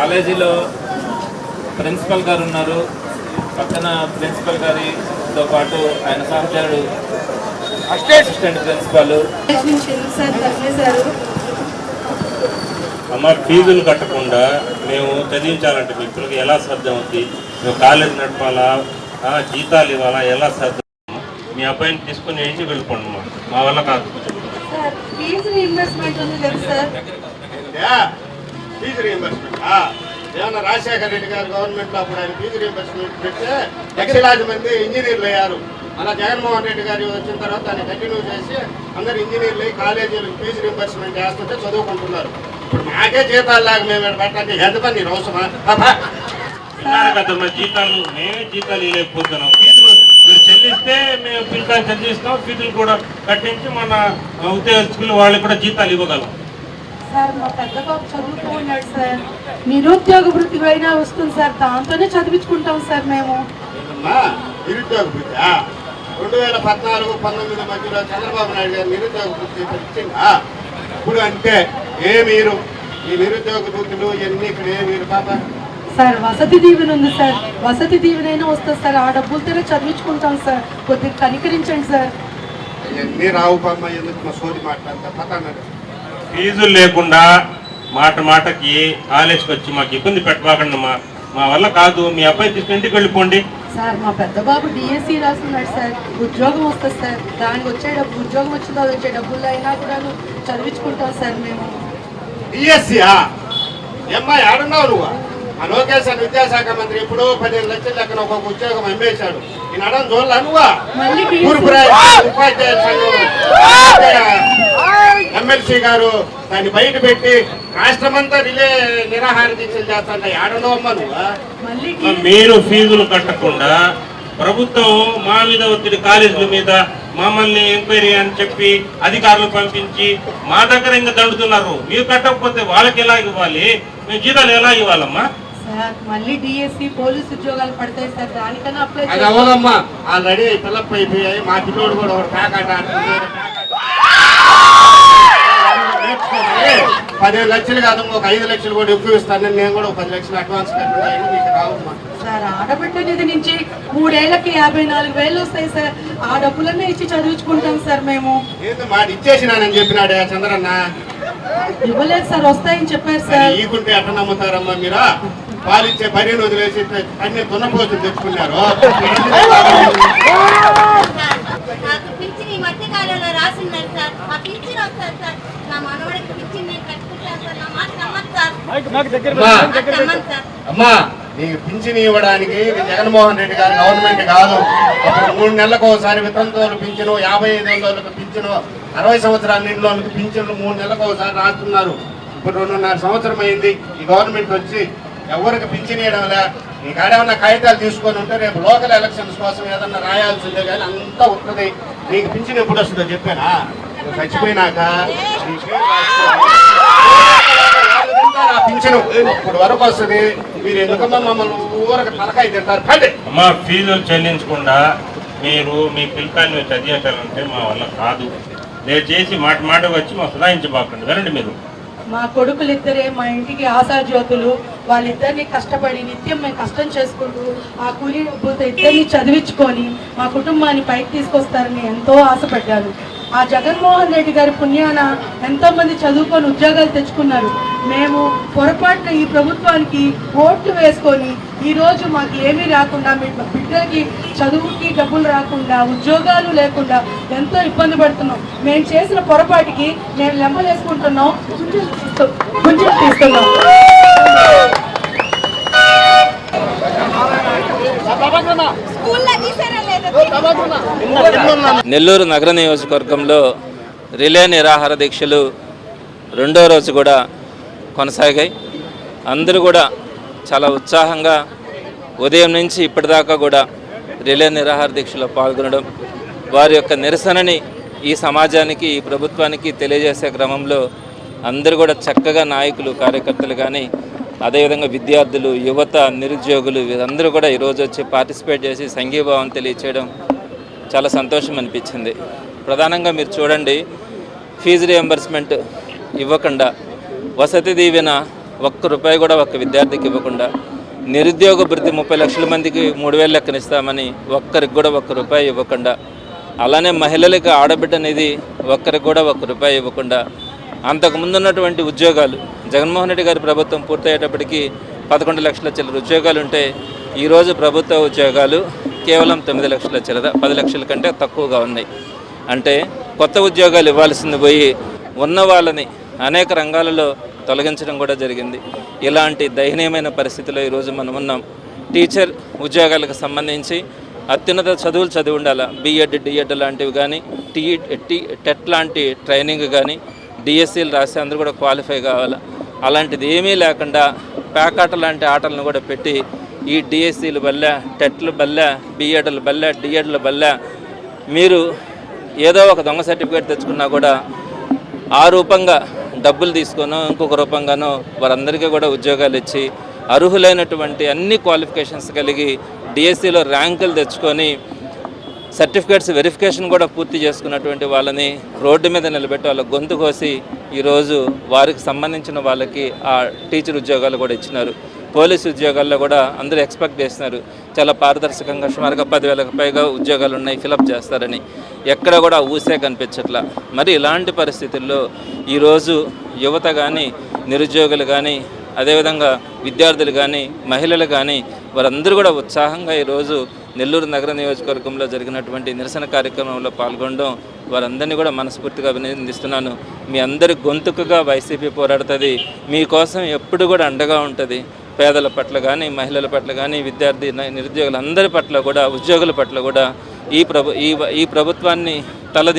కాలేజీలో ప్రిన్సిపల్ గారు ఉన్నారు, పక్కన ప్రిన్సిపల్ గారితో పాటు ఆయన సహచరుడు అసిస్టెంట్ ప్రిన్సిపల్. అమ్మ, ఫీజులు కట్టకుండా మేము చదివించాలంటే మీ పిల్లలకి ఎలా సాధ్యం అవుతుంది? మేము కాలేజ్ నడపాలా, జీతాలు ఇవ్వాలా, ఎలా సాధ్యం? మీ అబ్బాయిని తీసుకుని ఇంటికి వెళ్ళిపోండి అమ్మా, మా వల్ల కాదు. ఫీజు రీయింబర్స్మెంట్ ఉంది కదా సార్? ఫీజు రీయింబర్స్మెంట్ ఏమన్నా రాజశేఖర రెడ్డి గారు గవర్నమెంట్ లో అప్పుడు ఆయన ఫీజు రీయింబర్స్మెంట్ పెడితే లక్షలాది మంది ఇంజనీర్లు అయ్యారు. అలా జగన్మోహన్ రెడ్డి గారు వచ్చిన తర్వాత దాన్ని కంటిన్యూ చేసి అందరు ఇంజనీర్లు అయ్యి కాలేజీలకు ఫీజు రీయింబర్స్మెంట్ చేస్తుంటే చదువుకుంటున్నారు. ఇప్పుడు మాకే జీతాలు లాగా మేము పెట్టాలి, ఎంతమంది అవసరమా? కదమ్మా, జీతాలు మేమే జీతాలు ఇవ్వలేకపోతున్నాం. ఫీజులు మీరు చెల్లిస్తే మేము పిల్లకాయలు చదివిస్తాం, ఫీజులు కూడా కట్టించి మన ఉద్యోగస్తులు వాళ్ళకి కూడా జీతాలు ఇవ్వగలం. సార్ మా పెద్ద బాబు చదువుతూ ఉన్నాడు సార్, నిరుద్యోగ వృత్తి అయినా వస్తుంది సార్, దాంతోనే చదివించుకుంటాం సార్ మేము. నిరుద్యోగ వృత్తి 2014-19 మధ్యలో చంద్రబాబు నాయుడు గారు నిరుద్యోగ వృత్తి ఇచ్చిందా? ఇప్పుడు అంటే మీరు ఈ నిరుద్యోగ వృత్తులు ఇవన్నీ ఇక్కడ మీరు పాప సార్ వసతి దీవెన ఉంది సార్, వసతి దీవెనైనా వస్తుంది సార్, ఆ డబ్బులతోనే చదివించుకుంటాం సార్, కొద్దిగా కనికరించండి సార్. ఇవన్నీ రావు పమ్మ, ఎందుకు మా సోది మాట్లాడతా పతానండి. ఫీజులు లేకుండా మాటకి కాలేజ్కి వచ్చి మాకు ఇబ్బంది పెట్టబాకండి, మా వల్ల కాదు. మీ అబ్బాయి తీసుకుని ఇంటికి వెళ్ళిపోండి. సార్ మా పెద్ద బాబు డిఎస్సి రాస్తున్నాడు సార్, ఉద్యోగం వస్తుంది సార్, దానికి వచ్చే డబ్బు ఉద్యోగం వచ్చిందో వచ్చే డబ్బుల్లో అయినా కూడా చదివించుకుంటాం సార్ మేము. డిఎస్సియా ఏమ్మా, ఆడున్నావు నువ్వు? ఆ లోకేష్ అని విద్యాశాఖ మంత్రి ఇప్పుడు 15 లక్షల లెక్కన ఒక్కొక్క ఉద్యోగం అమ్మేశాడు. ఈ నడం చూడలే నువ్వా? ఉపాధ్యాయ సంఘం ఎమ్మెల్సీ గారు దాన్ని బయట పెట్టి రాష్ట్రమంతా నిరాహార దీక్షలు చేస్తాను. ఆడున్నావు అమ్మా నువ్వా? మీరు ఫీజులు కట్టకుండా ప్రభుత్వం మా మీద ఒత్తిడి, కాలేజీల మీద మమ్మల్ని ఎంక్వైరీ అని చెప్పి అధికారులు పంపించి మా దగ్గర ఇంకా దండుతున్నారు. మీరు కట్టకపోతే వాళ్ళకి ఎలా ఇవ్వాలి? మేము జీతాలు ఎలా ఇవ్వాలమ్మా? మళ్ళీ డిఎస్సి పోలీసు ఉద్యోగాలు పడతాయి సార్, దానికన్నా అప్లై అది అవ్వదమ్మా. ఆల్రెడీ పిల్లప్ అయిపోయాయి. మా పిల్లోడు కూడా ఒక ప్యాకెట్ 10 లక్షలు కాదు, ఒక 5 లక్షలు కూడా ఎక్కువ ఇస్తాను. నేను కూడా 10 లక్షలు అడ్వాన్స్ కట్టాను, మీకు రావమ్మా. సార్ ఆడబిడ్డ నిధి నుంచి 3 ఏళ్లకి 54,000 వస్తాయి సార్, ఆ డబ్బులన్నీ ఇచ్చి చదివించుకుంటాం సార్ మేము. ఏంది మాట ఇచ్చేసినానని చెప్పినాడే చంద్రన్న? ఇవ్వలేదు సార్, వస్తాయని చెప్పారు సార్. ఈకుంటే ఎట్లా నమ్ముతారమ్మా మీరు? పాలిచ్చే పర్యను వదిలేసి అన్ని దున్నపోతులు తెచ్చుకున్నారు. అమ్మా, నీకు పింఛన్ ఇవ్వడానికి జగన్మోహన్ రెడ్డి గారి గవర్నమెంట్ కాదు. అప్పుడు 3 నెలలకు ఒకసారి వితంతువులు పింఛను, 55 పింఛను, 60 సంవత్సరాల నిండులోనికి పింఛన్లు 3 నెలలకు ఒకసారి రాస్తున్నారు. ఇప్పుడు 2.5 సంవత్సరం అయింది ఈ గవర్నమెంట్ వచ్చి, ఎవరికి పింఛన్ ఇవ్వడంలే. ఈ కాడేమన్నా కాగితాలు తీసుకొని ఉంటే రేపు లోకల్ ఎలక్షన్స్ కోసం ఏదన్నా రాయాల్సిందే కానీ అంతా ఉంటుంది. నీకు పింఛన్ ఎప్పుడు వస్తుందో చెప్పానా? చచ్చిపోయినాక పింఛను ఇప్పుడు వరకు వస్తుంది. మీరు ఎందుకమ్మా మమ్మల్ని ఊరకు తలకాయ తింటారు? అమ్మా, ఫీజులు చెల్లించకుండా మీరు మీ పిల్లకాయలు చదివించాలంటే మా వల్ల కాదు. దయచేసి మాట వచ్చి మా సుధాయించబాకండి. వినండి, మీరు మా కొడుకులిద్దరే మా ఇంటికి ఆశాజ్యోతులు, వాళ్ళిద్దరిని కష్టపడి నిత్యం మేము కష్టం చేసుకుంటూ ఆ కూలీ డబ్బులతో ఇద్దరిని చదివించుకొని మా కుటుంబాన్ని పైకి తీసుకొస్తారని ఎంతో ఆశపడ్డాను. ఆ జగన్మోహన్ రెడ్డి గారి పుణ్యాన ఎంతోమంది చదువుకొని ఉద్యోగాలు తెచ్చుకున్నారు. మేము పొరపాటున ఈ ప్రభుత్వానికి ఓట్లు వేసుకొని ఈరోజు మాకు ఏమీ రాకుండా, మీ బిడ్డలకి చదువుకి డబ్బులు రాకుండా, ఉద్యోగాలు లేకుండా ఎంతో ఇబ్బంది పడుతున్నాం. మేము చేసిన పొరపాటుకి మేము లెంపలేసుకుంటున్నాం, గుంజలు తీస్తున్నాం. నెల్లూరు నగర నియోజకవర్గంలో రిలే నిరాహార దీక్షలు 2వ రోజు కూడా కొనసాగాయి. అందరూ కూడా చాలా ఉత్సాహంగా ఉదయం నుంచి ఇప్పటిదాకా కూడా రిలే నిరాహార దీక్షలో పాల్గొనడం, వారి యొక్క నిరసనని ఈ సమాజానికి, ఈ ప్రభుత్వానికి తెలియజేసే క్రమంలో అందరూ కూడా చక్కగా నాయకులు, కార్యకర్తలు కానీ అదేవిధంగా విద్యార్థులు, యువత, నిరుద్యోగులు వీరందరూ కూడా ఈరోజు వచ్చి పార్టిసిపేట్ చేసి సంఘీభావం తెలియచేయడం చాలా సంతోషం అనిపించింది. ప్రధానంగా మీరు చూడండి, ఫీజు రియంబర్స్మెంట్ ఇవ్వకుండా వసతి దీవెన ఒక్క రూపాయి కూడా ఒక్క విద్యార్థికి ఇవ్వకుండా, నిరుద్యోగ భృతి 30 లక్షల మందికి 3,000 లెక్కన ఇస్తామని ఒక్కరికి కూడా ఒక్క రూపాయి ఇవ్వకుండా, అలానే మహిళలకు ఆడబిడ్డ నిధి ఒక్కరికి కూడా ఒక్క రూపాయి ఇవ్వకుండా, అంతకుముందు ఉన్నటువంటి ఉద్యోగాలు జగన్మోహన్ రెడ్డి గారి ప్రభుత్వం పూర్తయ్యేటప్పటికి 11 లక్షల చిల్లర ఉద్యోగాలు ఉంటే ఈరోజు ప్రభుత్వ ఉద్యోగాలు కేవలం 9 లక్షల చిల్లర, 10 లక్షల కంటే తక్కువగా ఉన్నాయి. అంటే కొత్త ఉద్యోగాలు ఇవ్వాల్సింది పోయి ఉన్న వాళ్ళని అనేక రంగాలలో తొలగించడం కూడా జరిగింది. ఇలాంటి దయనీయమైన పరిస్థితిలో ఈరోజు మనం ఉన్నాం. టీచర్ ఉద్యోగాలకు సంబంధించి అత్యున్నత చదువులు చదివి ఉండాలి. బిఎడ్, డిఎడ్ లాంటివి కానీ, టెట్ లాంటి ట్రైనింగ్ కానీ, డిఎస్సీలు రాసి అందరూ కూడా క్వాలిఫై కావాలి. అలాంటిది ఏమీ లేకుండా ప్యాకాట లాంటి ఆటలను కూడా పెట్టి ఈ డిఎస్సీలు బల్లే, టెట్లు బల్లే, బిఎడ్లు బల్లే, డిఎడ్లు బల్లే మీరు ఏదో ఒక దొంగ సర్టిఫికేట్ తెచ్చుకున్నా కూడా ఆ రూపంగా డబ్బులు తీసుకొనో ఇంకొక రూపంగానో వారందరికీ కూడా ఉద్యోగాలు ఇచ్చి అర్హులైనటువంటి అన్ని క్వాలిఫికేషన్స్ కలిగి డిఎస్సిలో ర్యాంకులు తెచ్చుకొని సర్టిఫికేట్స్ వెరిఫికేషన్ కూడా పూర్తి చేసుకున్నటువంటి వాళ్ళని రోడ్డు మీద నిలబెట్టి వాళ్ళ గొంతు కోసి ఈరోజు వారికి సంబంధించిన వాళ్ళకి ఆ టీచర్ ఉద్యోగాలు కూడా ఇచ్చినారు. పోలీసు ఉద్యోగాల్లో కూడా అందరూ ఎక్స్పెక్ట్ చేస్తున్నారు చాలా పారదర్శకంగా సుమారుగా 10,000కు పైగా ఉద్యోగాలు ఉన్నాయి, ఫిలప్ చేస్తారని. ఎక్కడ కూడా ఊసే కనిపించట్లా. మరి ఇలాంటి పరిస్థితుల్లో ఈరోజు యువత కానీ, నిరుద్యోగులు కానీ, అదేవిధంగా విద్యార్థులు కానీ, మహిళలు కానీ వారందరూ కూడా ఉత్సాహంగా ఈరోజు నెల్లూరు నగర నియోజకవర్గంలో జరిగినటువంటి నిరసన కార్యక్రమంలో పాల్గొనడం వారందరినీ కూడా మనస్ఫూర్తిగా అభినందిస్తున్నాను. మీ అందరి గొంతుకుగా వైసీపీ పోరాడుతుంది, మీకోసం ఎప్పుడు కూడా అండగా ఉంటుంది. పేదల పట్ల కానీ, మహిళల పట్ల కానీ, విద్యార్థి నిరుద్యోగులందరి పట్ల కూడా, ఉద్యోగుల పట్ల కూడా ఈ ప్రభుత్వాన్ని తల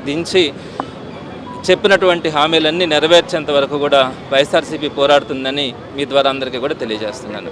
దించి చెప్పినటువంటి హామీలన్నీ నెరవేర్చేంత వరకు కూడా వైఎస్ఆర్సీపీ పోరాడుతుందని మీ ద్వారా అందరికీ కూడా తెలియజేస్తున్నాను.